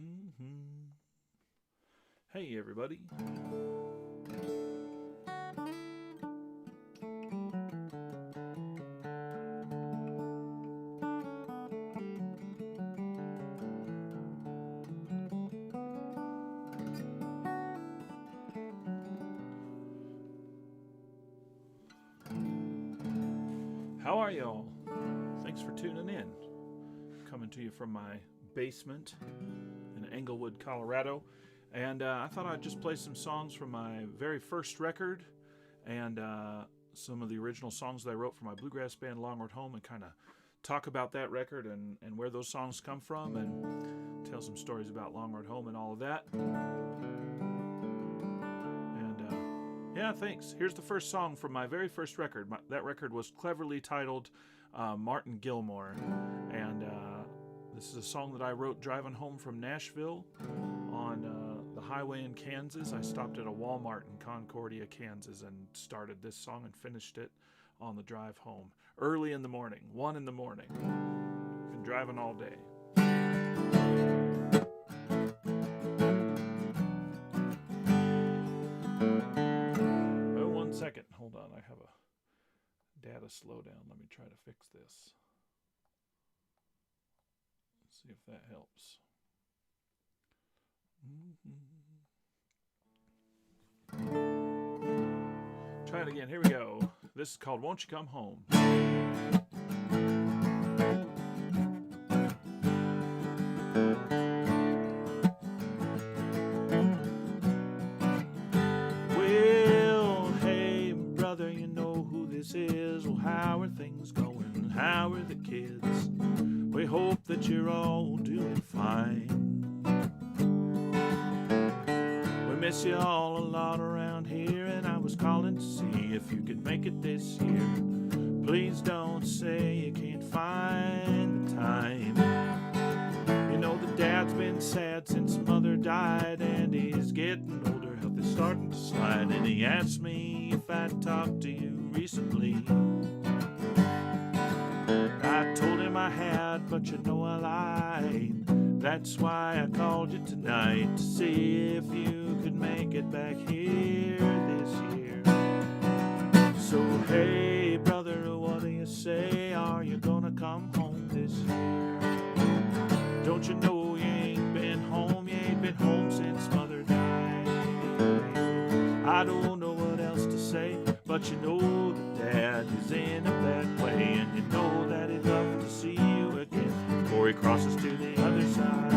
Mm-hmm. Hey, everybody. How are y'all? Thanks for tuning in. Coming to you from my basement in Englewood, Colorado. And I thought I'd just play some songs from my very first record and some of the original songs that I wrote for my bluegrass band Long Road Home, and kind of talk about that record and where those songs come from, and tell some stories about Long Road Home and all of that. Yeah, thanks. Here's the first song from my very first record. That record was cleverly titled Martin Gilmore. And this is a song that I wrote driving home from Nashville on the highway in Kansas. I stopped at a Walmart in Concordia, Kansas, and started this song and finished it on the drive home. Early in the morning, 1 in the morning. Been driving all day. Second, hold on, I have a data slowdown. Let me try to fix this. Let's see if that helps. Try it again. Here we go. This is called Won't You Come Home. Well, how are things going? How are the kids? We hope that you're all doing fine. We miss you all a lot around here, and I was calling to see if you could make it this year. Please don't say you can't find the time. You know the dad's been sad since mother died, and he's getting older, health is starting to slide. And he asked me if I'd talked to you recently. I told him I had, but you know I lied. That's why I called you tonight, to see if you could make it back here this year. So hey brother, what do you say? Are you gonna come home this year? Don't you know you ain't been home? You ain't been home since mother died. I don't know what else to say, but you know that dad is in a bad way, and you know that he'd love to see you again before he crosses to the other side.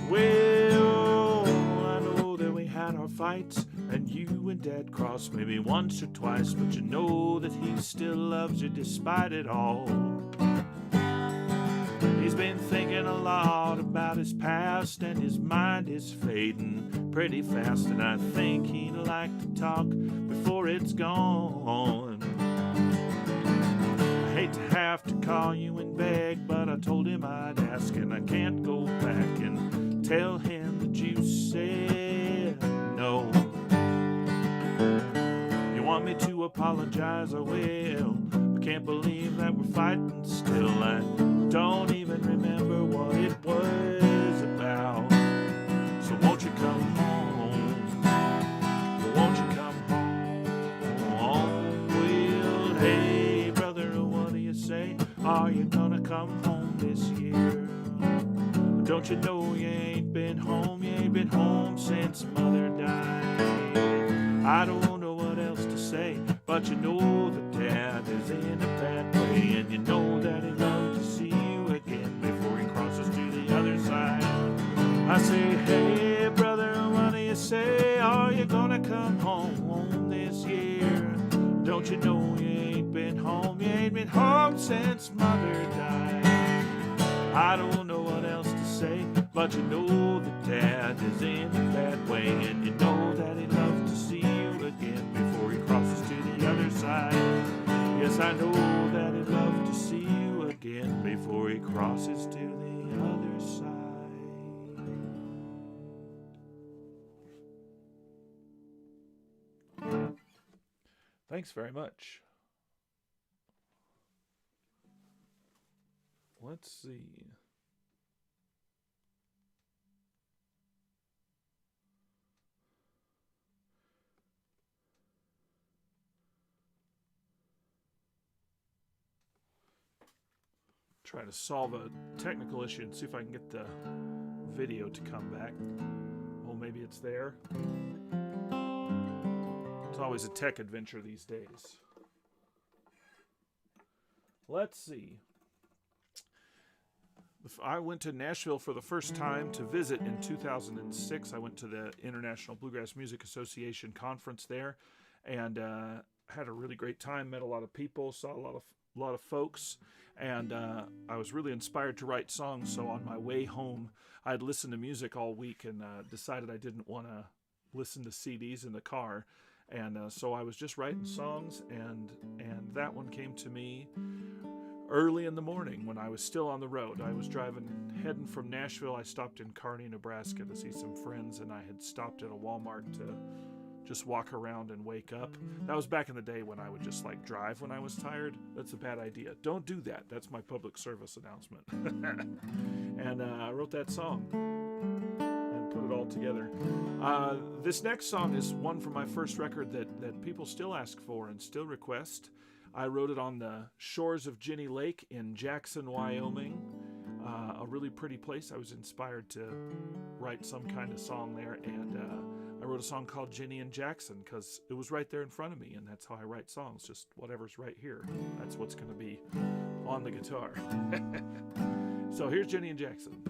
Well, I know that we had our fights, and you and dad crossed maybe once or twice, but you know that he still loves you despite it all. He's been thinking a lot about his past, and his mind is fading pretty fast, and I think he'd like to talk before it's gone. I hate to have to call you and beg, but I told him I'd ask, and I can't go back and tell him that you said no. You want me to apologize? I will. I can't believe that we're fighting still. I don't even remember what it was about. So won't you come home? Won't you come home? Well, hey brother, what do you say? Are you gonna come home this year? Don't you know you ain't been home? You ain't been home since mother died. I don't know what else to say, but you know that dad is in a bad way, and you know that he'd love to see you again before he crosses to the other side. I say, hey brother, what do you say? Are you gonna come home this year? Don't you know you ain't been home? You ain't been home since mother died. I don't know what else to say, but you know that dad is in a bad way, and you know that he'd love to see you again before he crosses to the other side. Yes, I know that he'd love to see you again before he crosses to the other side. Thanks very much. Let's see. Try to solve a technical issue and see if I can get the video to come back. Oh, maybe it's there. It's always a tech adventure these days. Let's see. I went to Nashville for the first time to visit in 2006. I went to the International Bluegrass Music Association conference there, and had a really great time. Met a lot of people, saw a lot of folks, and I was really inspired to write songs. So on my way home, I had listened to music all week and decided I didn't want to listen to CDs in the car, and so I was just writing songs, and that one came to me early in the morning when I was still on the road. I was heading from Nashville. I stopped in Kearney, Nebraska to see some friends, and I had stopped at a Walmart to just walk around and wake up. That was back in the day when I would just like drive when I was tired. That's a bad idea. Don't do that. That's my public service announcement. And I wrote that song and put it all together. This next song is one from my first record that people still ask for and still request. I wrote it on the shores of Jenny Lake in Jackson, Wyoming, a really pretty place. I was inspired to write some kind of song there, and I wrote a song called Jenny and Jackson because it was right there in front of me, and that's how I write songs, just whatever's right here. That's what's going to be on the guitar. So here's Jenny and Jackson.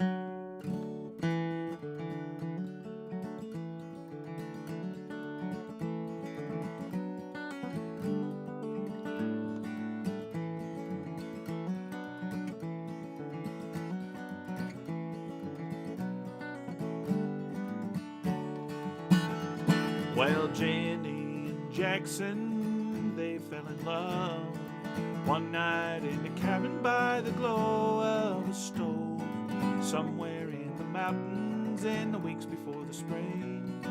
Well, Jenny and Jackson, they fell in love one night in a cabin by the glow of a stove, somewhere in the mountains in the weeks before the spring,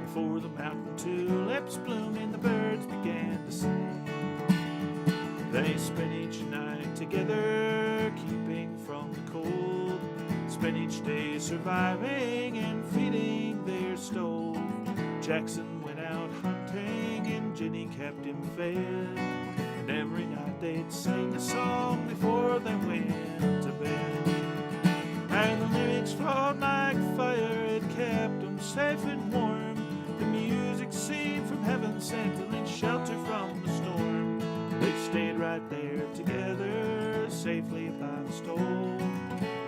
before the mountain tulips bloomed and the birds began to sing. They spent each night together, keeping from the cold, spent each day surviving and feeding their stove. Jackson went out hunting and Jenny kept him fed, and every night they'd sing a song before they went to bed. And the lyrics flowed like fire, it kept them safe and warm. The music seemed from heaven sent to lend shelter from the storm. They stayed right there together, safely by the stove.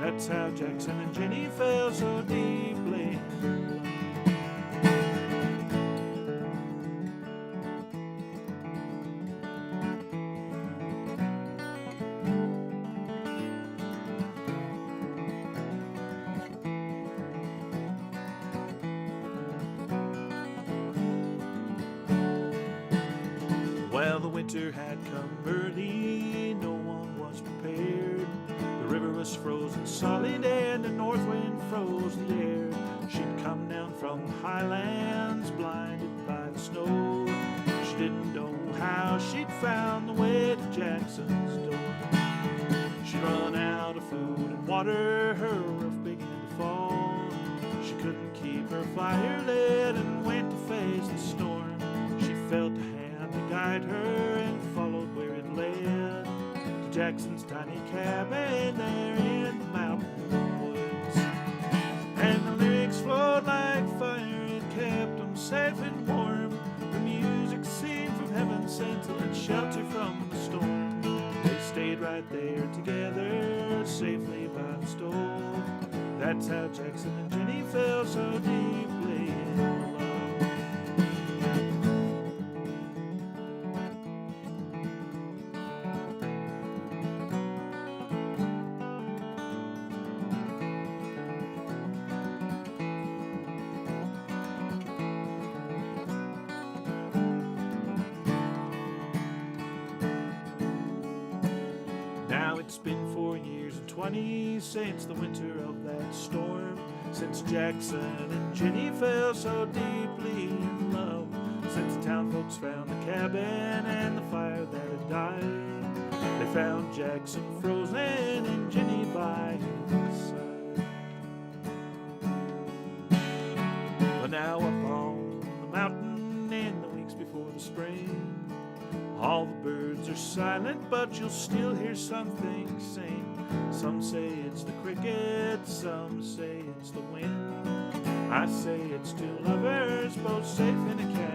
That's how Jackson and Jenny fell so deeply in love. Well, the winter had come early, no one was prepared. The river was frozen solid and the north wind froze the air. She'd come down from the highlands, blinded by the snow. She didn't know how she'd found the way to Jackson's door. She'd run out of food and water, her roof began to fall. She couldn't keep her fire lit and went to face the storm. She felt a hand to guide her and followed where it led to Jackson's tiny cabin there in the mountain woods. And the lyrics flowed like fire, it kept them safe and warm. The music seemed from heaven sent to lend shelter from the storm. They stayed right there together, safely by the stove. That's how Jackson and Jenny fell so deeply in love. Now it's been 4 years and 20 since the winter of that storm, since Jackson and Jenny fell so deeply in love, Since the town folks found the cabin and the fire that had died, they found Jackson frozen and Jenny by his side. But now up on the mountain in the weeks before the spring, all the birds are silent, but you'll still hear something sing. Some say it's the crickets, some say it's the wind. I say it's two lovers, both safe in a cabin.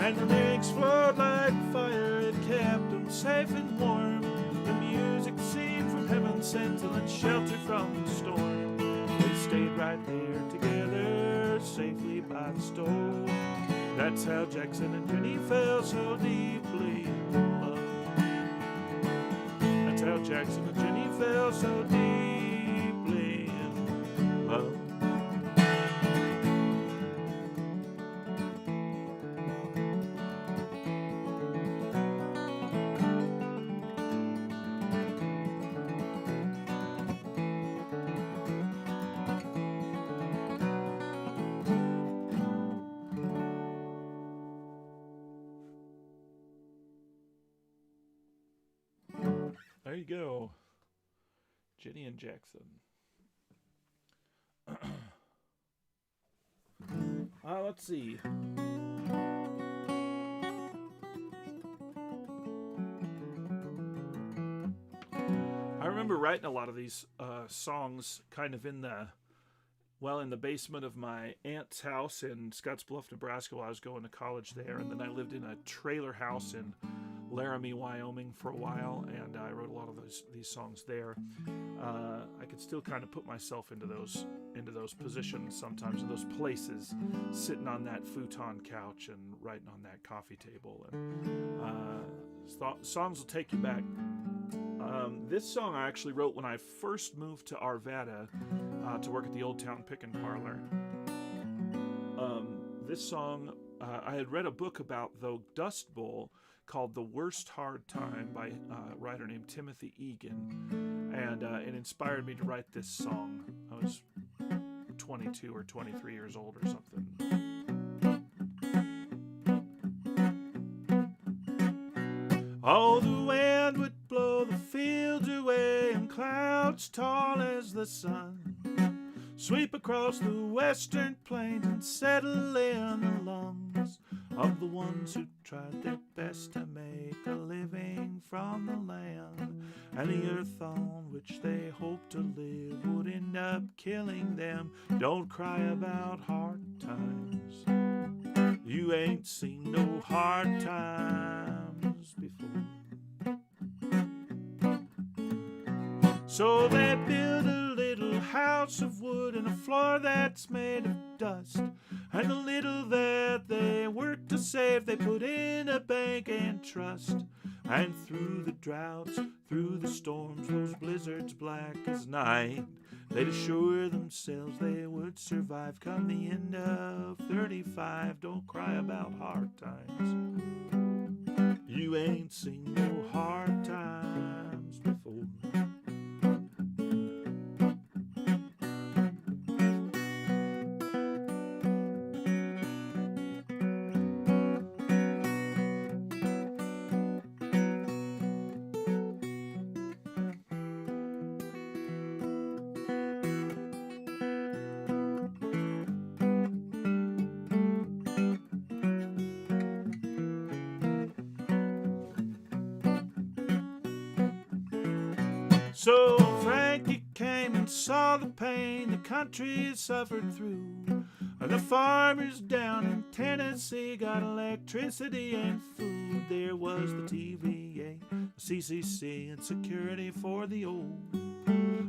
And the lyrics flowed like fire, it kept them safe and warm. The music seemed from heaven sent to lend shelter from the storm. They stayed right there together, safely by the stove. That's how Jackson and Jenny fell so deeply in love. That's how Jackson and Jenny fell so deeply in love. There you go. Jenny and Jackson. Let's see. I remember writing a lot of these songs kind of in the basement of my aunt's house in Scottsbluff, Nebraska while I was going to college there. And then I lived in a trailer house in Laramie, Wyoming for a while, and I wrote a lot of these songs there. I could still kind of put myself into those positions sometimes, in those places, sitting on that futon couch and writing on that coffee table. And songs will take you back. This song I actually wrote when I first moved to Arvada to work at the Old Town Pick and Parlor. This song, I had read a book about the Dust Bowl called The Worst Hard Time by a writer named Timothy Egan, and it inspired me to write this song. I was 22 or 23 years old or something. Oh, the wind would blow the fields away, and clouds tall as the sun sweep across the western plains and settle in the lungs of the ones who tried their best to make a living from the land. And the earth on which they hoped to live would end up killing them. Don't cry about hard times. You ain't seen no hard times before. So they build a little house of wood and a floor that's made of dust. And the little that they work to save, they put in a bank and trust. And through the droughts, through the storms, those blizzards black as night, they'd assure themselves they would survive come the end of 35. Don't cry about hard times. You ain't seen no hard times before. So Frankie came and saw the pain the country suffered through. The farmers down in Tennessee got electricity and food. There was the TVA, the CCC, and security for the old.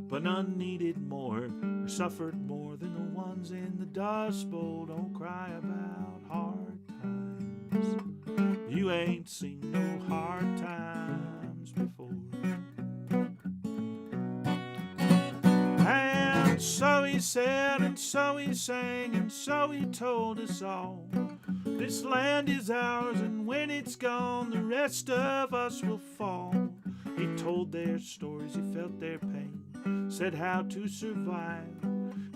But none needed more or suffered more than the ones in the Dust Bowl. Don't cry about hard times. You ain't seen no hard times before. And so he said, and so he sang, and so he told us all. This land is ours, and when it's gone, the rest of us will fall. He told their stories, he felt their pain, said how to survive,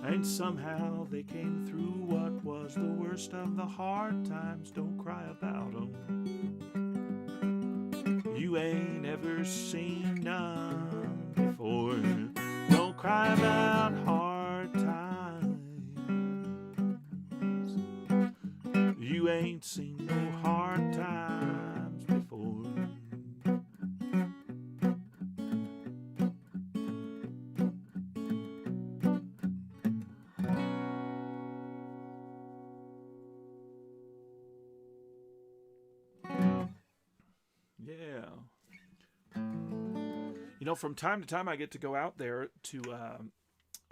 and somehow they came through what was the worst worst of the hard times, don't cry about 'em. You ain't ever seen none before. Don't cry about hard times. You ain't seen no hard times before. Yeah. You know, from time to time I get to go out there to,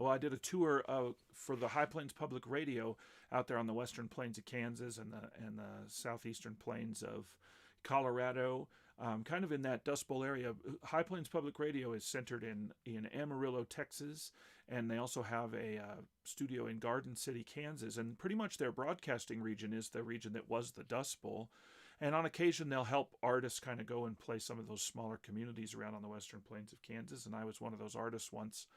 I did a tour for the High Plains Public Radio out there on the western plains of Kansas and the southeastern plains of Colorado, kind of in that Dust Bowl area. High Plains Public Radio is centered in Amarillo, Texas, and they also have a studio in Garden City, Kansas, and pretty much their broadcasting region is the region that was the Dust Bowl. And on occasion, they'll help artists kind of go and play some of those smaller communities around on the western plains of Kansas. And I was one of those artists once.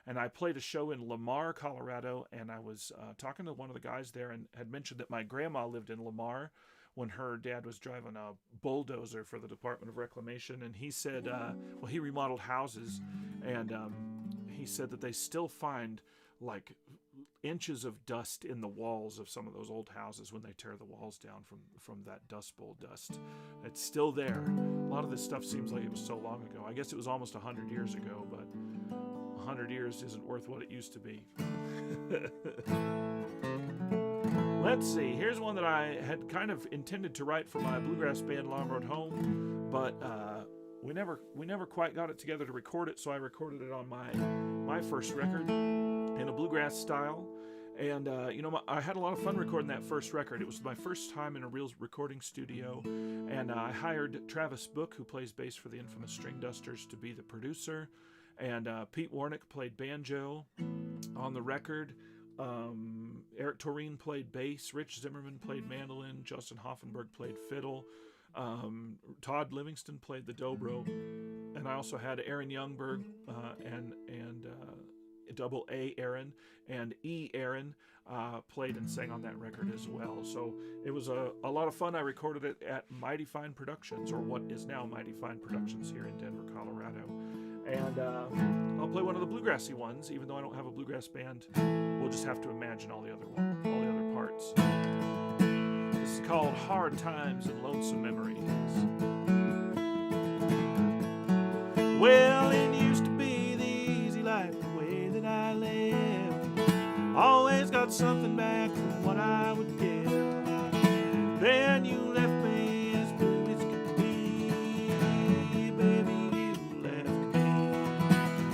And I played a show in Lamar, Colorado, and I was talking to one of the guys there and had mentioned that my grandma lived in Lamar when her dad was driving a bulldozer for the Department of Reclamation. And he said, he remodeled houses, and he said that they still find like inches of dust in the walls of some of those old houses when they tear the walls down from that Dust Bowl dust. It's still there. A lot of this stuff seems like it was so long ago. I guess it was almost 100 years ago, but 100 years isn't worth what it used to be. Let's see. Here's one that I had kind of intended to write for my bluegrass band Long Road Home, but we never quite got it together to record it, so I recorded it on my first record in a bluegrass style. And I had a lot of fun recording that first record. It was my first time in a real recording studio, and I hired Travis Book, who plays bass for the infamous String Dusters, to be the producer, and Pete Warnick played banjo on the record. Eric Toreen played bass, Rich Zimmerman played mandolin, Justin Hoffenberg played fiddle, Todd Livingston played the dobro, and I also had Aaron Youngberg and double A Aaron and E Aaron played and sang on that record as well. So it was a lot of fun. I recorded it at Mighty Fine Productions, or what is now Mighty Fine Productions, here in Denver, Colorado. And I'll play one of the bluegrassy ones, even though I don't have a bluegrass band. We'll just have to imagine all the other parts. This is called Hard Times and Lonesome Memories. Well, it used to be the easy life, the way that I lived. Always got something back from what I would give. Then you left me as blue as could be. Baby, you left me.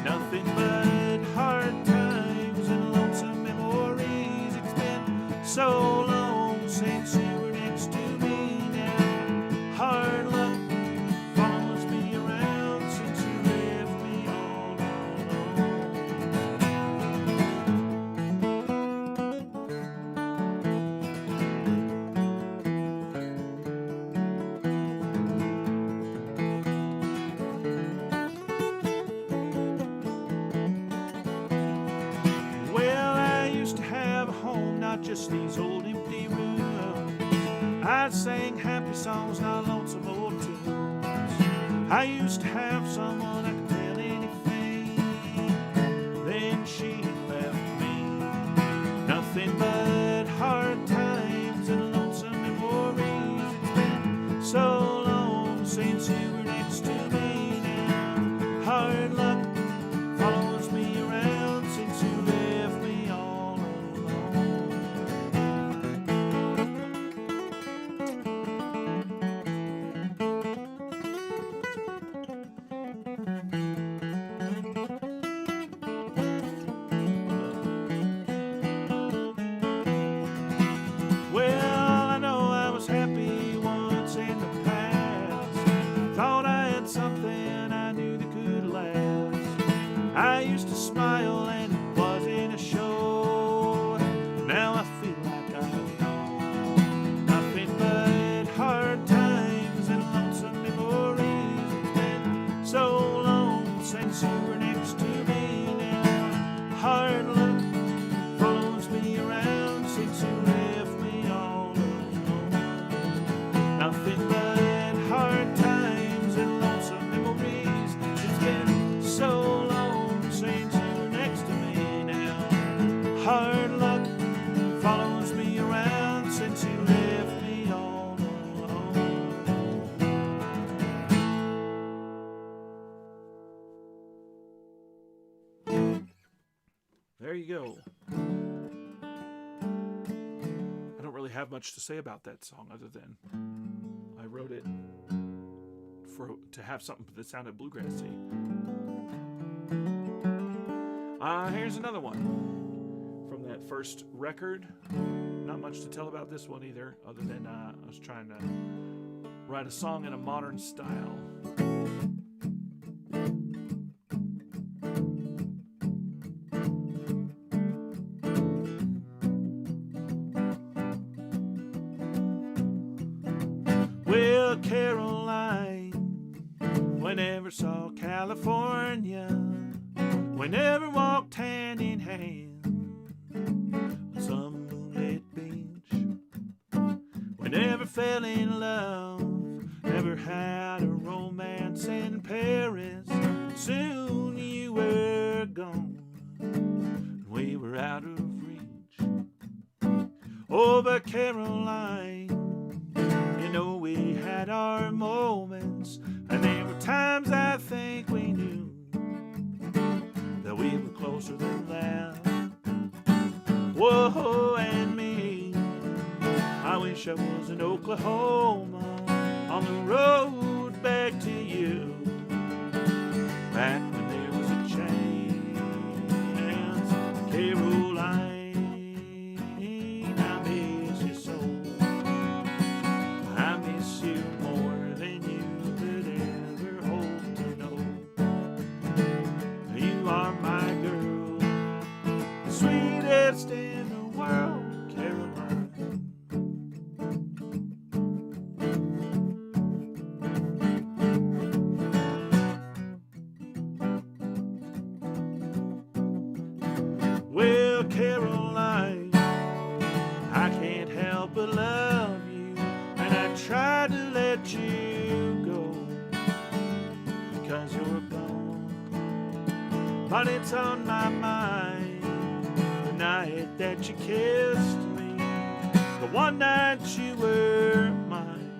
Nothing but hard times and lonesome memories. It's been so long since you were next to me now. Hard luck follows me around since you left me all alone. Well, I used to have a home, not just these old empty rooms. I sang happy songs, not lonesome old tunes. I used to have someone I could tell anything. Then she left me. Nothing but hard times and lonesome memories. It's been so long since you were next to me now. Hard luck follows me around since you left me all alone. you go. I don't really have much to say about that song other than I wrote it to have something that sounded bluegrassy. Here's another one from that first record. Not much to tell about this one either, other than I was trying to write a song in a modern style. Well, Caroline, we never saw California. We never walked hand in hand on some moonlit beach. We never fell in love, never had a romance in Paris. Soon you were gone, we were out of reach. Oh, but Caroline, you know we had our moments, and there were times I think we knew that we were closer than that. Whoa, and me, I wish I was in Oklahoma on the road back to you, back when there was a chance. Caroline, I miss you so. I miss you more than you could ever hope to know. You are my girl, the sweetest in the world, Caroline. Well, Caroline, I can't help but love you, and I tried to let you go because you're gone. But it's on my mind, the night that you kissed me, the one night you were mine,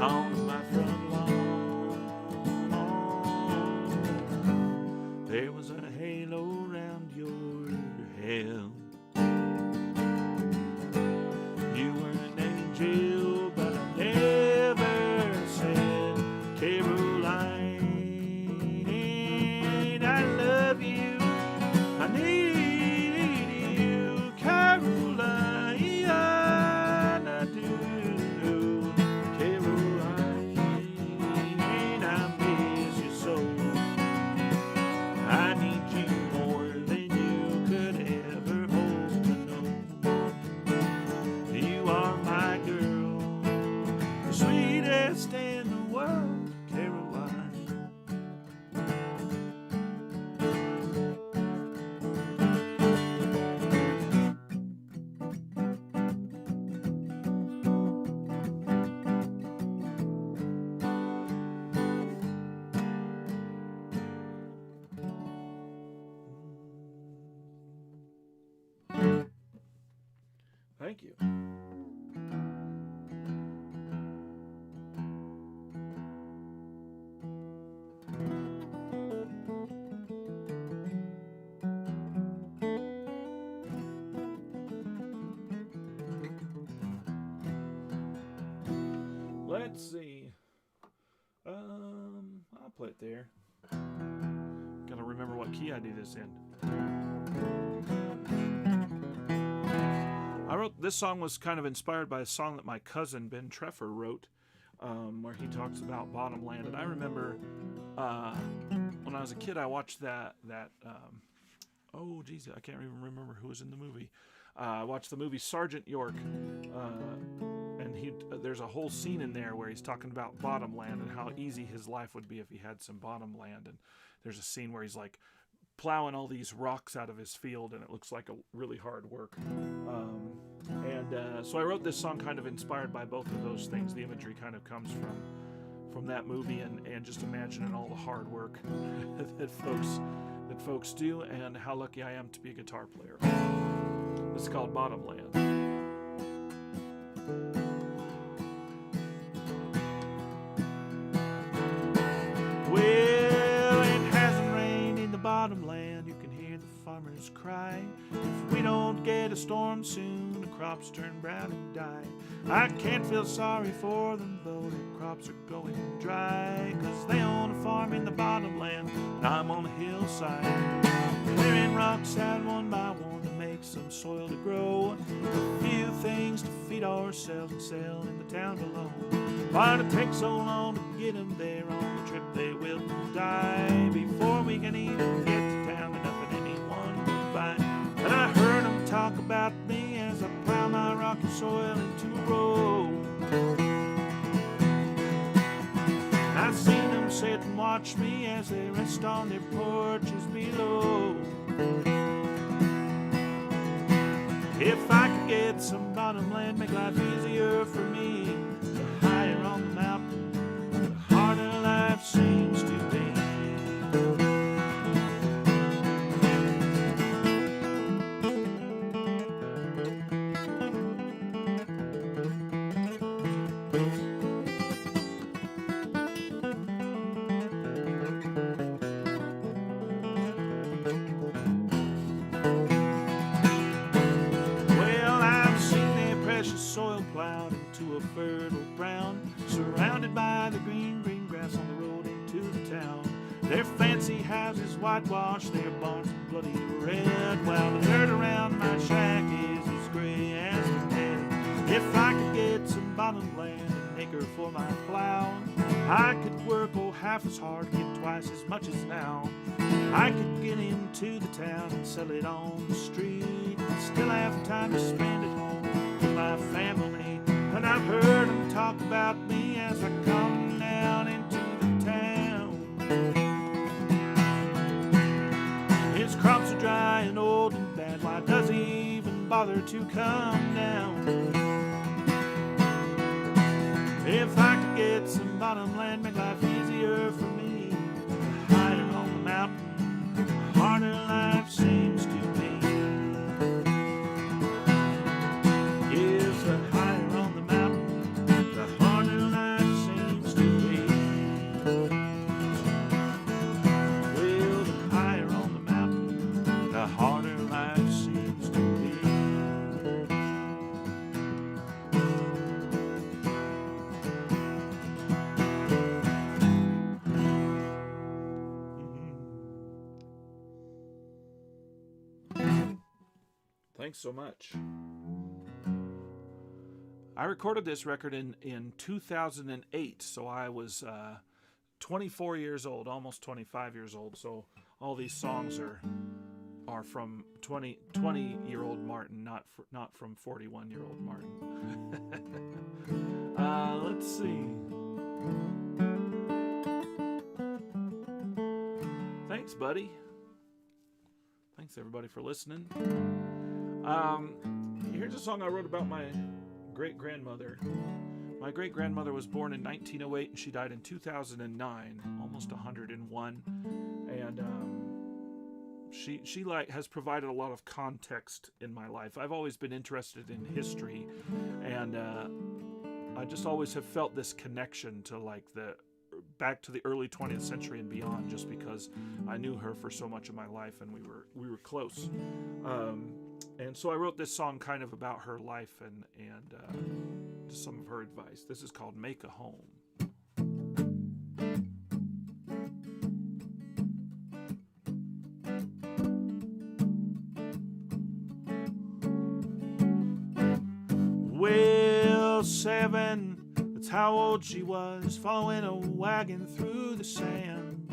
on my front lawn. There was a halo around your head. You were an angel, but I never said, Caroline, I love you, I need you, Caroline, I do. Caroline, I miss you so. I need you more than you could ever hope to know. You are my girl, the sweetest in the world, Caroline. Thank you. Let's see. I'll play it there. Gotta remember what key I do this in. I wrote this song was kind of inspired by a song that my cousin Ben Treffer wrote, where he talks about bottomland. And I remember when I was a kid, I watched that oh geez, I can't even remember who was in the movie. I watched the movie Sergeant York, and there's a whole scene in there where he's talking about bottomland and how easy his life would be if he had some bottomland. And there's a scene where he's like plowing all these rocks out of his field, and it looks like a really hard work. So I wrote this song kind of inspired by both of those things. The imagery kind of comes from that movie, and just imagining all the hard work that folks do, and how lucky I am to be a guitar player. It's called Bottomland. Well, it hasn't rained in the bottomland. You can hear the farmers cry. If we don't get a storm soon, the crops turn brown and die. I can't feel sorry for them, though their crops are going dry, 'cause they own a farm in the bottomland, and I'm on the hillside. Clearing rocks out one by one to make some soil to grow, a few things to feed ourselves and sell in the town below. Why'd it take so long to get them there on the trip they will die? Before we can even get to town, enough that anyone would buy. And I heard them talk about me as I plow my rocky soil into a road. I've seen them sit and watch me as they rest on their porches below. If I could get some bottomland, make life easier for me, the higher on the mountain, the harder life seems to be. Soil plowed into a fertile brown, surrounded by the green grass on the road into the town. Their fancy houses whitewashed, their barns bloody red, while the dirt around my shack is as gray as the dead. If I could get some bottomland, an acre for my plow, I could work half as hard, get twice as much as now. I could get into the town and sell it on the street, and still have time to spend at home with my family. And I've heard them talk about me as I come down into the town. His crops are dry and old and bad, why does he even bother to come down? If I could get some bottomland, make life easier for me, the higher on the mountain, the harder life seems to be. Yes, the higher on the mountain, the harder life seems to be. Well, the higher on the mountain, the harder life seems to be. Thanks so much. I recorded this record in 2008, so I was 24 years old, almost 25 years old. So all these songs are from 20-year-old Martin, not from 41-year-old Martin. Let's see. Thanks, buddy. Thanks everybody for listening. Here's a song I wrote about my great-grandmother. My great-grandmother was born in 1908 and she died in 2009, almost 101. And she like has provided a lot of context in my life. I've always been interested in history, and I just always have felt this connection to like back to the early 20th century and beyond, just because I knew her for so much of my life and we were close. And so I wrote this song kind of about her life and just some of her advice. This is called Make a Home. Well, 7, that's how old she was, following a wagon through the sand.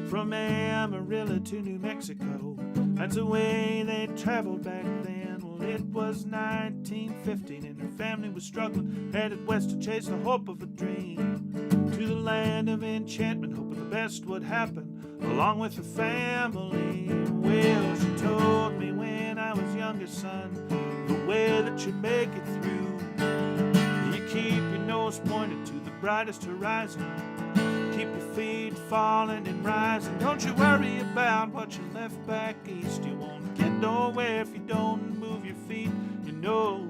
From Amarillo to New Mexico, that's the way they traveled back then. Well, it was 1915 and her family was struggling, headed west to chase the hope of a dream, to the land of enchantment, hoping the best would happen along with her family. Well, she told me when I was younger, son, the way that you make it through, you keep your nose pointed to the brightest horizon, keep your feet falling and rising. Don't you worry about what you left back east. You won't get nowhere if you don't move your feet, you know.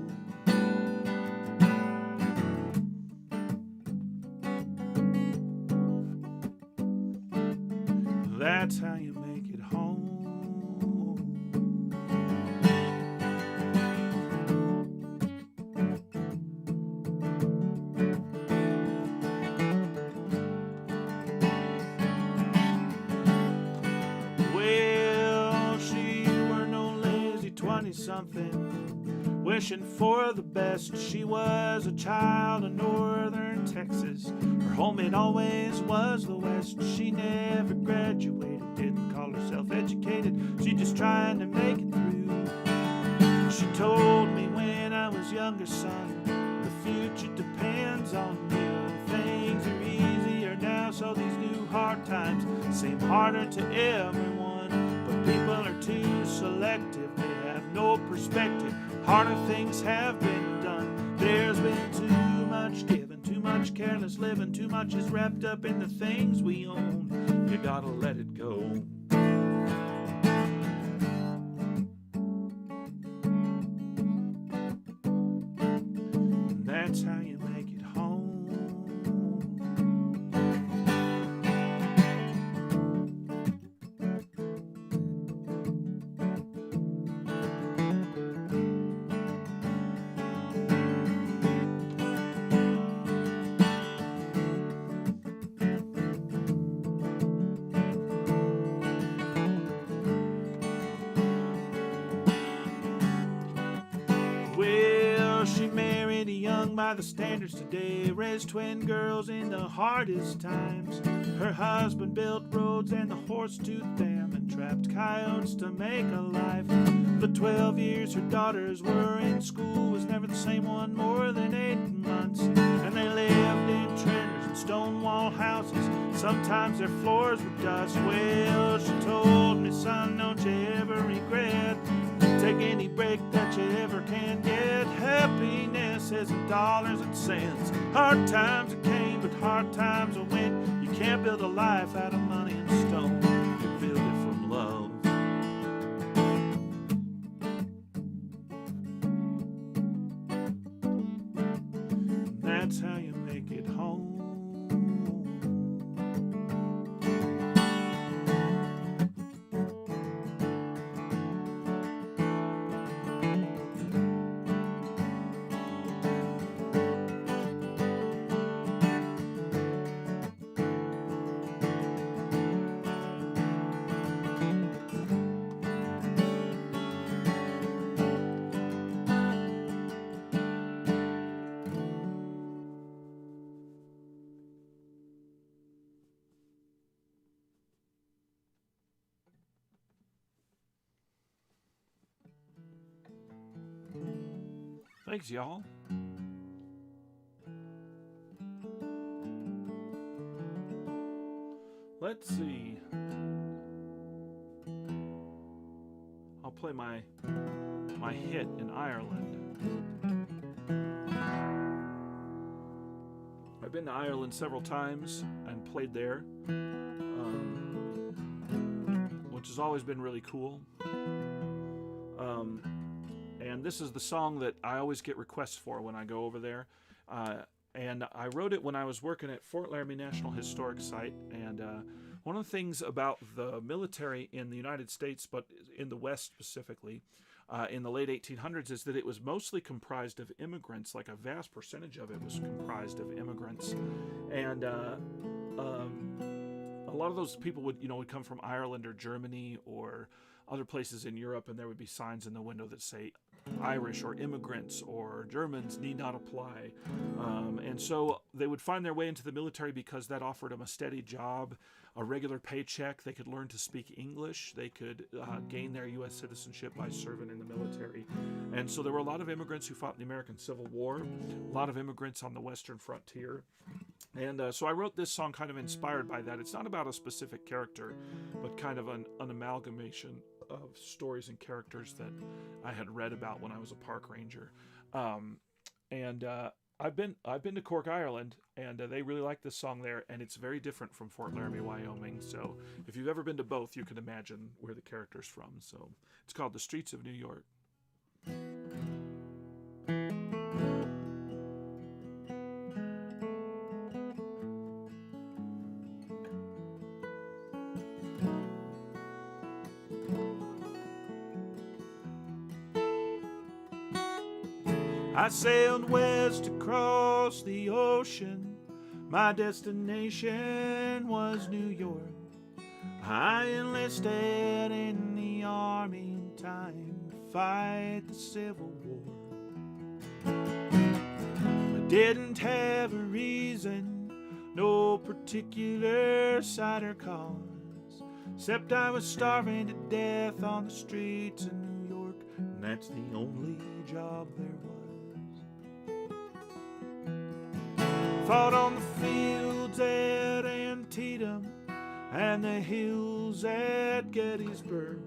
That's how you make it home. something, wishing for the best. She was a child of northern Texas. Her home, it always was the West. She never graduated, didn't call herself educated. She just trying to make it through. She told me when I was younger, son, the future depends on you. Things are easier now, so these new hard times seem harder to everyone. But people are too selective, they have no perspective. Harder things have been done. There's been too much giving, too much careless living, too much is wrapped up in the things we own. You gotta let it go. That's how you make it home. Well, she married young by the standards today, raised twin girls in the hardest times. Her husband built roads and the Horsetooth Dam and trapped coyotes to make a life. The 12 years her daughters were in school was never the same one more than 8 months. And they lived in trailers and stone wall houses. Sometimes their floors were dust. Well, she told me, son, don't you ever regret. Take any break that you ever can get. Happiness isn't dollars and cents. Hard times it came, but hard times it went. You can't build a life out of money and stone. You build it from love. That's how you make it home. Thanks, y'all. Let's see. I'll play my hit in Ireland. I've been to Ireland several times and played there, which has always been really cool. And this is the song that I always get requests for when I go over there. And I wrote it when I was working at Fort Laramie National Historic Site. And one of the things about the military in the United States, but in the West specifically, in the late 1800s, is that it was mostly comprised of immigrants. Like a vast percentage of it was comprised of immigrants. And a lot of those people would come from Ireland or Germany or other places in Europe, and there would be signs in the window that say Irish or immigrants or Germans need not apply. And so they would find their way into the military because that offered them a steady job, a regular paycheck. They could learn to speak English. They could gain their U.S. citizenship by serving in the military. And so there were a lot of immigrants who fought in the American Civil War, a lot of immigrants on the Western frontier. And so I wrote this song kind of inspired by that. It's not about a specific character, but kind of an amalgamation of stories and characters that I had read about when I was a park ranger. I've been to Cork, Ireland, and they really like this song there, and it's very different from Fort Laramie, Wyoming. So if you've ever been to both, you can imagine where the character's from. So it's called The Streets of New York. I sailed west across the ocean. My destination was New York. I enlisted in the army in time to fight the Civil War. I didn't have a reason, no particular side or cause, except I was starving to death on the streets of New York, and that's the only job there was. Fought on the fields at Antietam and the hills at Gettysburg,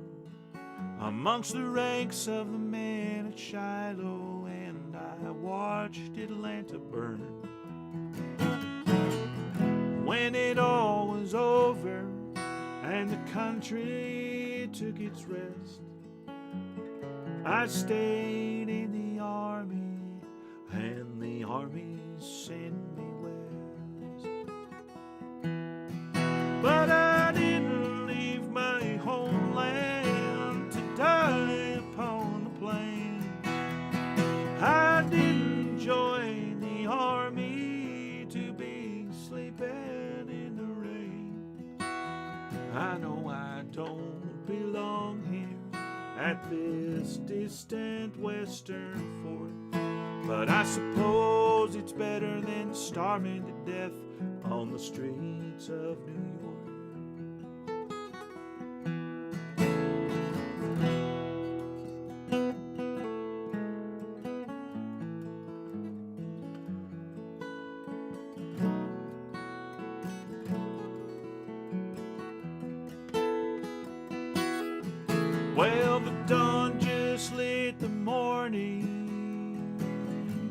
amongst the ranks of the men at Shiloh, and I watched Atlanta burn. When it all was over and the country took its rest, I stayed in the Army, and the Army sent me west. But I didn't leave my homeland to die upon the plain. I didn't join the Army to be sleeping in the rain. I know I don't belong here at this distant western fort, but I suppose it's better than starving to death on the streets of New York. Well, the dawn just lit the morning,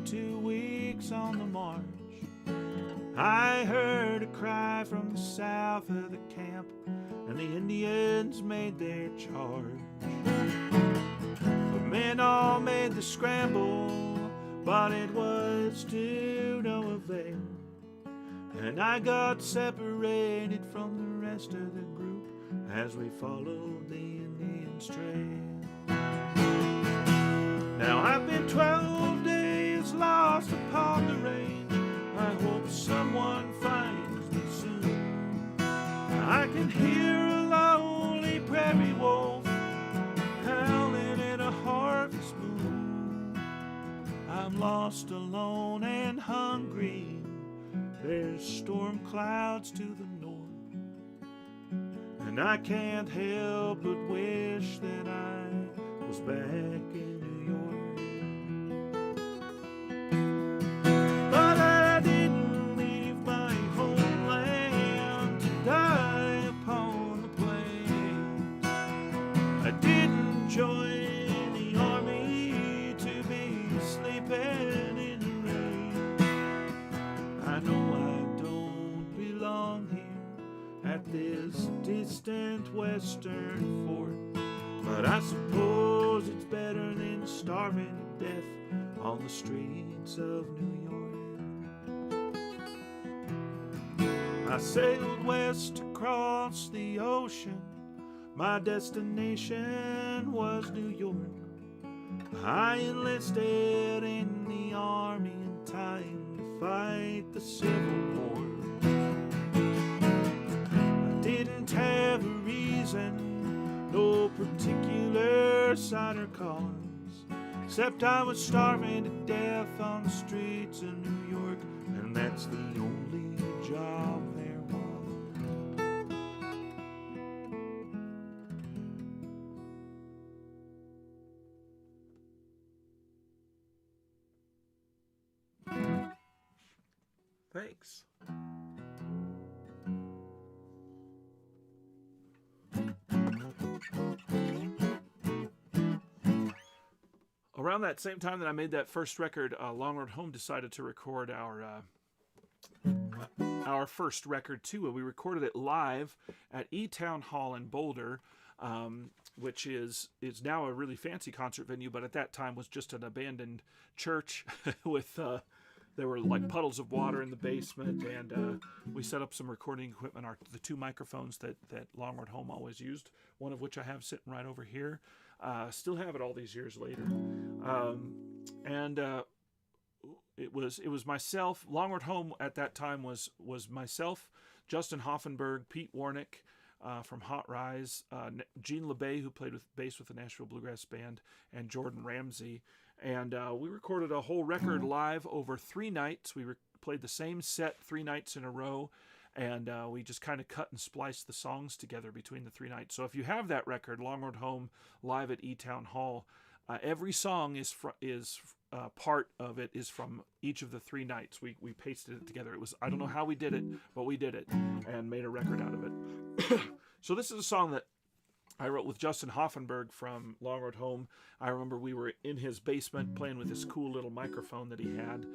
2 weeks on the march. I heard a cry from the south of the camp, and the Indians made their charge. The men all made the scramble, but it was to no avail, and I got separated from the rest of the group as we followed the Indians' trail. Now I've been 12 days lost upon the range. I hope someone finds me soon. I can hear a lonely prairie wolf howling in a harvest moon. I'm lost, alone, and hungry. There's storm clouds to the north, and I can't help but wish that I was back in New York. But I didn't leave my homeland to die upon the plains. I didn't join the Army to be sleeping in the rain. I know I don't belong here at this distant western fort, but I suppose it's better than starving to death on the streets of New York. I sailed west across the ocean. My destination was New York. I enlisted in the Army in time to fight the Civil War. I didn't have a reason, no particular side or cause, except I was starving to death on the streets of New York, and that's the only job there was. Thanks. Around that same time that I made that first record, Long Road Home decided to record our first record too. We recorded it live at E-Town Hall in Boulder, which is now a really fancy concert venue, but at that time was just an abandoned church with there were like puddles of water in the basement, and we set up some recording equipment, the 2 microphones that Long Road Home always used, one of which I have sitting right over here. Still have it all these years later. It was myself. Long Road Home at that time was myself, Justin Hoffenberg, Pete Warnick, from Hot Rise, Gene LeBay, who played with bass with the Nashville Bluegrass Band, and Jordan Ramsey. And we recorded a whole record live over 3 nights. We played the same set 3 nights in a row, and we just kind of cut and spliced the songs together between the 3 nights. So if you have that record, Long Road Home, live at E-Town Hall, every song is part of it is from each of the 3 nights. We pasted it together. It was, I don't know how we did it, but we did it and made a record out of it. So this is a song that I wrote with Justin Hoffenberg from Long Road Home. I remember we were in his basement playing with this cool little microphone that he had,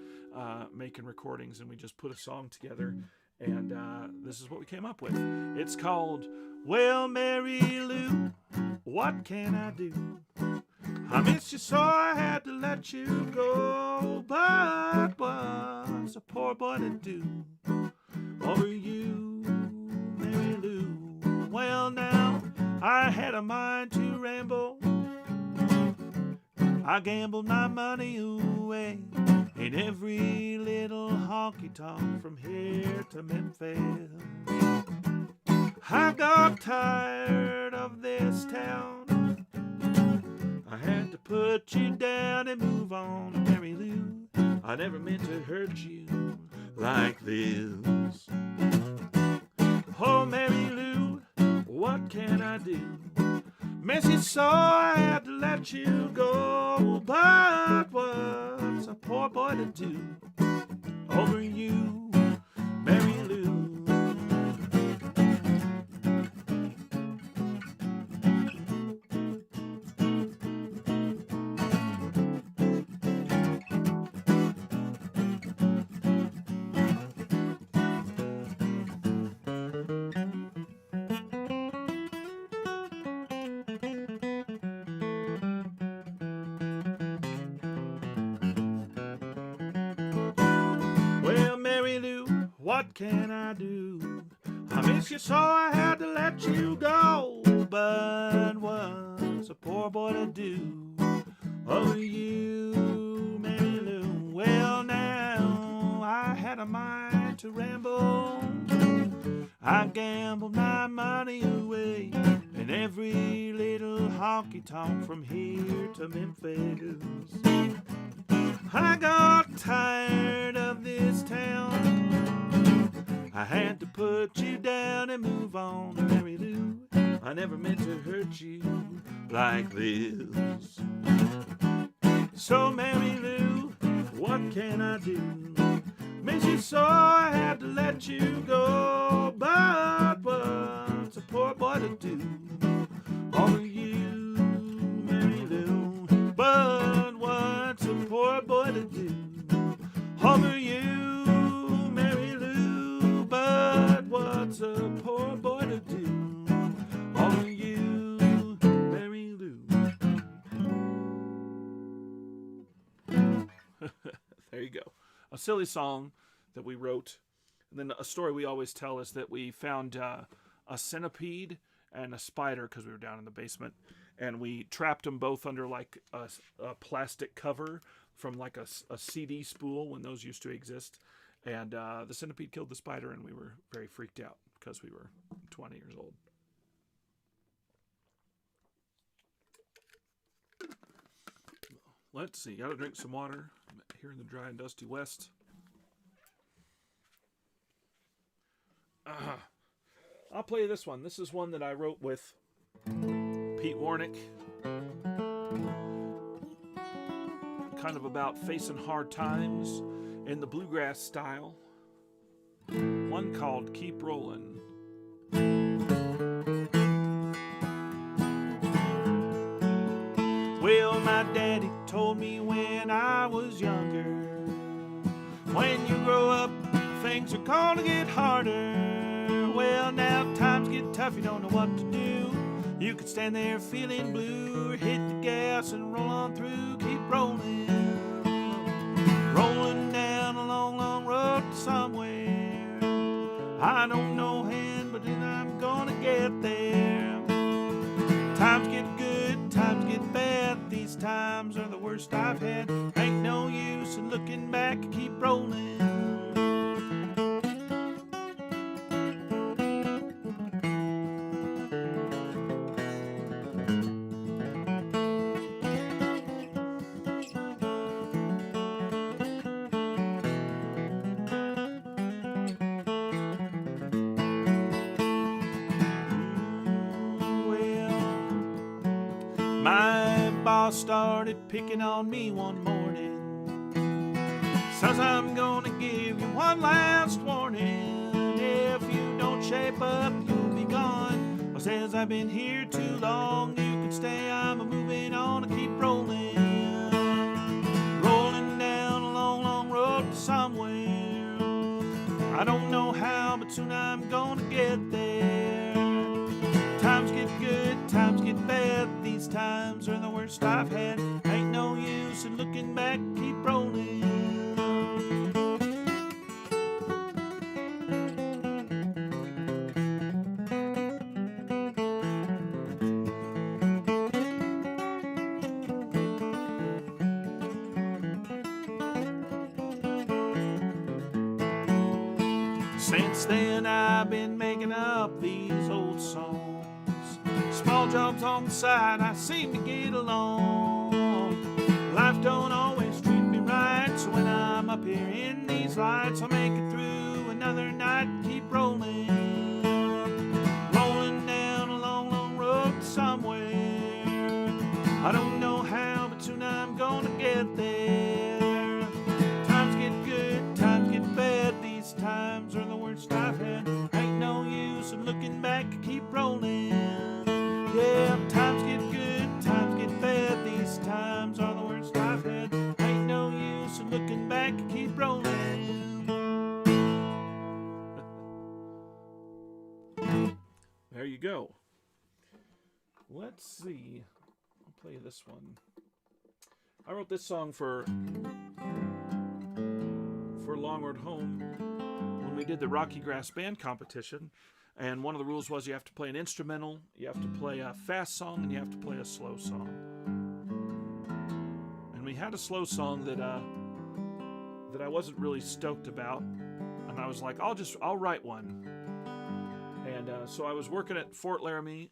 making recordings, and we just put a song together. And this is what we came up with. It's called, Well, Mary Lou, what can I do? I miss you so I had to let you go, but what's a poor boy to do over you, Mary Lou? Well, now I had a mind to ramble. I gambled my money away in every little honky-tonk from here to Memphis. I got tired of this town. I had to put you down and move on, Mary Lou. I never meant to hurt you like this. Oh, Mary Lou, what can I do? Miss you so I had to let you go, but what's a poor boy to do over you, Mary Lou? What can I do? I miss you so I had to let you go, but what's a poor boy to do over you, Mary Lou? Well, now I had a mind to ramble. I gambled my money away in every little honky-tonk from here to Memphis. I got tired of this town. I had to put you down and move on, Mary Lou. I never meant to hurt you like this. So, Mary Lou, what can I do? Miss you so I had to let you go, but what's a poor boy to do over you, Mary Lou? But what's a poor boy to do over you, Mary Lou? But what's a poor boy to do over you, Mary Lou? There you go. A silly song that we wrote. And then a story we always tell is that we found a centipede and a spider because we were down in the basement. And we trapped them both under like a plastic cover from like a CD spool when those used to exist. And the centipede killed the spider, and we were very freaked out because we were 20 years old. Let's see. Gotta drink some water. I'm here in the dry and dusty West. I'll play you this one. This is one that I wrote with Pete Warnick. Kind of about facing hard times in the bluegrass style. One called Keep Rollin'. Well, my daddy told me when I was younger, when you grow up, things are gonna get harder. Well, now times get tough, you don't know what to do. You could stand there feeling blue, or hit the gas and roll on through. Keep rolling, rolling down a long, long road to somewhere. I don't know when, but then I'm gonna get there. Times get good, times get bad. These times are the worst I've had. Ain't no use in looking back, keep rolling. boss started picking on me one morning. Says I'm gonna give you one last warning. If you don't shape up, you'll be gone. Well, says I've been here too long. You can stay, I'm moving on and keep rolling. Rolling down a long, long road to somewhere. I don't know how, but soon I'm gonna get there. Times get good, times get bad. These times are the worst I've had. Ain't no use in looking back, keep rolling. Since then I've been making up these old songs. Small jobs on the side, I seem to get along. Life don't always treat me right, so when I'm up here in these lights, I'll make it through another night and keep rolling. Rolling down a long, long road to somewhere. I don't know how, but soon I'm gonna get there. Times get good, times get bad. These times are the worst I've had. Ain't no use in looking back, keep rolling. Yeah, times get good, times get bad. These times are the worst I've had. Ain't no use in looking back, keep rolling. There you go. Let's see. I'll play this one. I wrote this song for Long Road Home when we did the Rocky Grass Band competition. And one of the rules was you have to play an instrumental, you have to play a fast song, and you have to play a slow song. And we had a slow song that I wasn't really stoked about, and I was like, I'll write one. And so I was working at Fort Laramie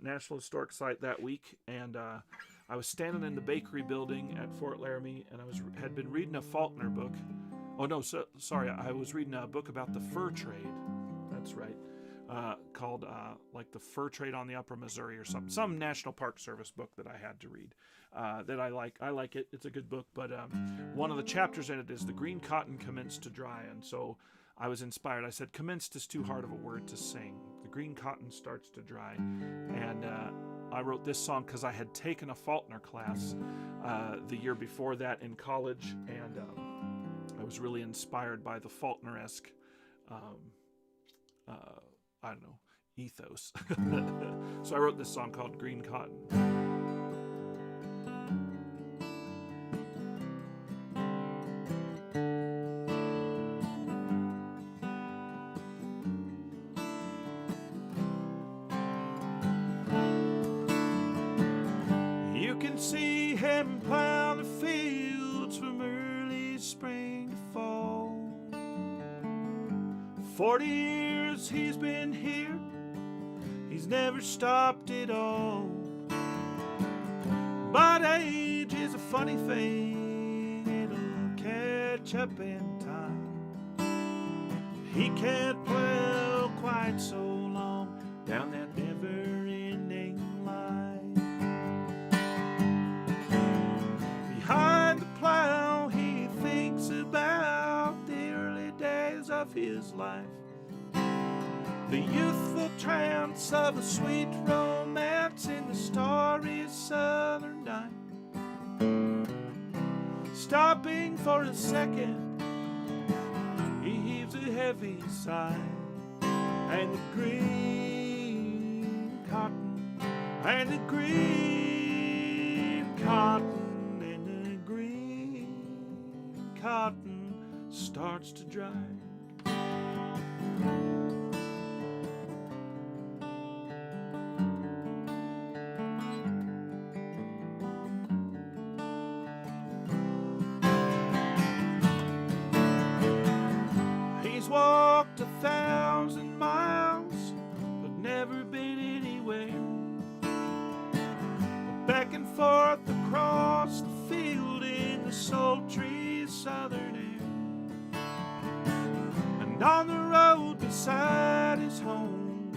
National Historic Site that week, and I was standing in the bakery building at Fort Laramie, and I had been reading a Faulkner book. Oh no, sorry, I was reading a book about the fur trade. That's right. Called like the Fur Trade on the Upper Missouri or some National Park Service book that I had to read that I like. I like it. It's a good book, but one of the chapters in it is the green cotton commenced to dry, and so I was inspired. I said, commenced is too hard of a word to sing. The green cotton starts to dry, and I wrote this song because I had taken a Faulkner class the year before that in college, and I was really inspired by the Faulkner-esque I don't know, ethos. So I wrote this song called Green Cotton. You can see him plow the fields from early spring to fall. 40 years he's been here, he's never stopped at all. But age is a funny thing, it'll catch up in time. He can't plow quite so long down that never-ending line. Behind the plow he thinks about the early days of his life, the youthful trance of a sweet romance in the starry southern night. Stopping for a second, he heaves a heavy sigh, and the green cotton, and the green cotton, and the green cotton starts to dry. Walked 1,000 miles, but never been anywhere. But back and forth across the field in the sultry southern air, and on the road beside his home,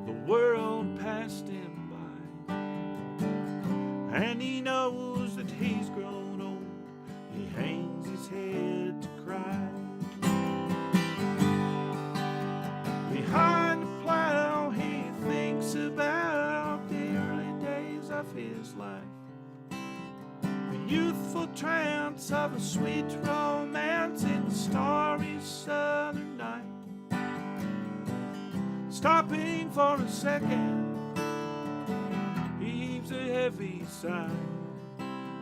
the world passed him by, and he knows head to cry. Behind the plow, he thinks about the early days of his life. The youthful trance of a sweet romance in the starry southern night. Stopping for a second, he heaves a heavy sigh.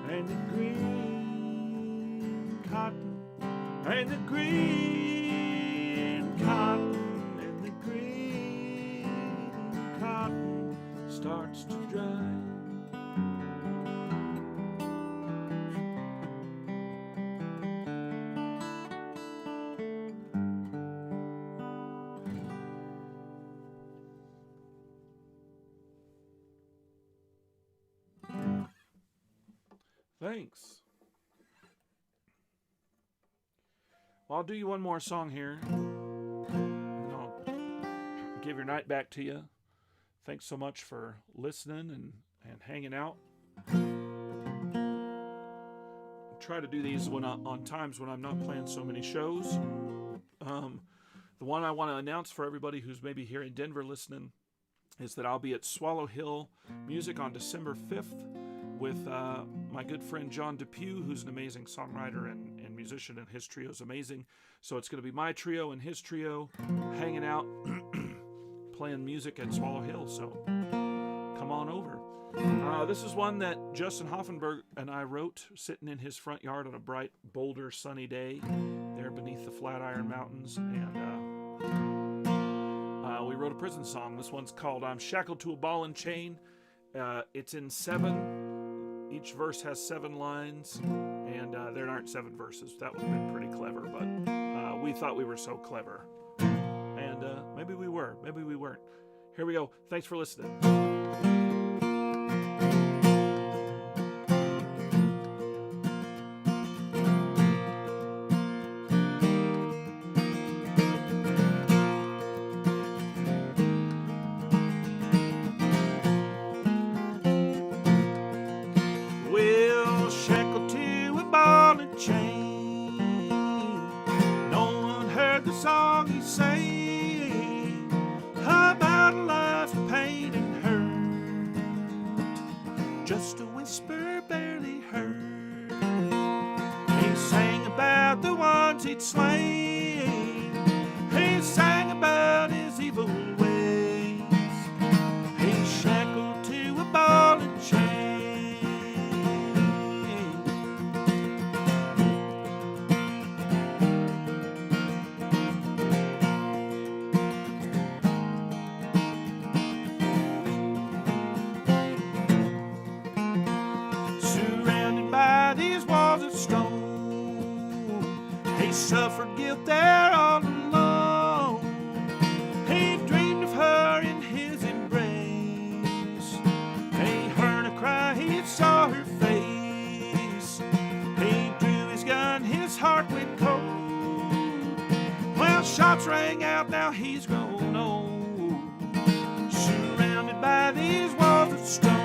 And the green cotton, and the green cotton, and the green cotton starts to dry. Thanks. Well, I'll do you one more song here, and I'll give your night back to you. Thanks so much for listening and hanging out. I try to do these on times when I'm not playing so many shows. The one I want to announce for everybody who's maybe here in Denver listening is that I'll be at Swallow Hill Music on December 5th with my good friend John Depew, who's an amazing songwriter and musician, and his trio is amazing. So it's going to be my trio and his trio hanging out, playing music at Swallow Hill. So come on over. This is one that Justin Hoffenberg and I wrote sitting in his front yard on a bright, Boulder, sunny day there beneath the Flatiron Mountains. And we wrote a prison song. This one's called I'm Shackled to a Ball and Chain. It's in 7. Each verse has 7 lines, and there aren't 7 verses. That would have been pretty clever, but we thought we were so clever. And maybe we were, maybe we weren't. Here we go. Thanks for listening. Just a whisper barely heard. He sang about the ones he'd slain. He sang about his evil ways. He's shackled to a ball and chain. He suffered guilt there all alone. He dreamed of her in his embrace. He heard her cry, he saw her face. He drew his gun, his heart went cold. Well, shots rang out, now he's grown old. Surrounded by these walls of stone.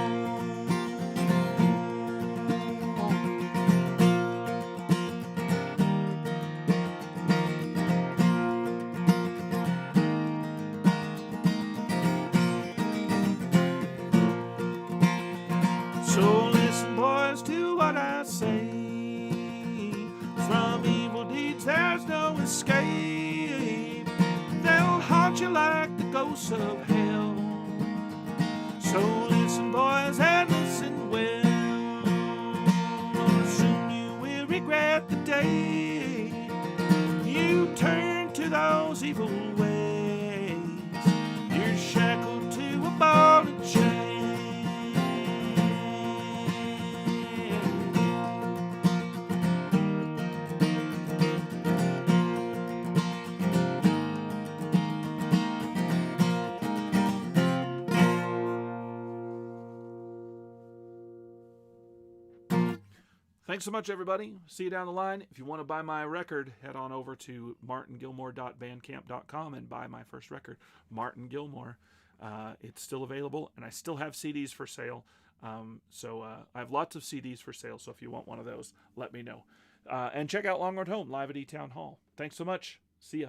So listen, boys, to what I say. From evil deeds there's no escape. They'll haunt you like the ghosts of hell. So listen, boys, and listen well. Or soon you will regret the day you turn to those evil ways. You're shackled to a ball and chain. Thanks so much, everybody. See you down the line. If you want to buy my record, head on over to martingilmore.bandcamp.com and buy my first record, Martin Gilmore. It's still available, and I still have CDs for sale. I have lots of CDs for sale, so if you want one of those, let me know. And check out Longhorn Home live at E-Town Hall. Thanks so much. See ya.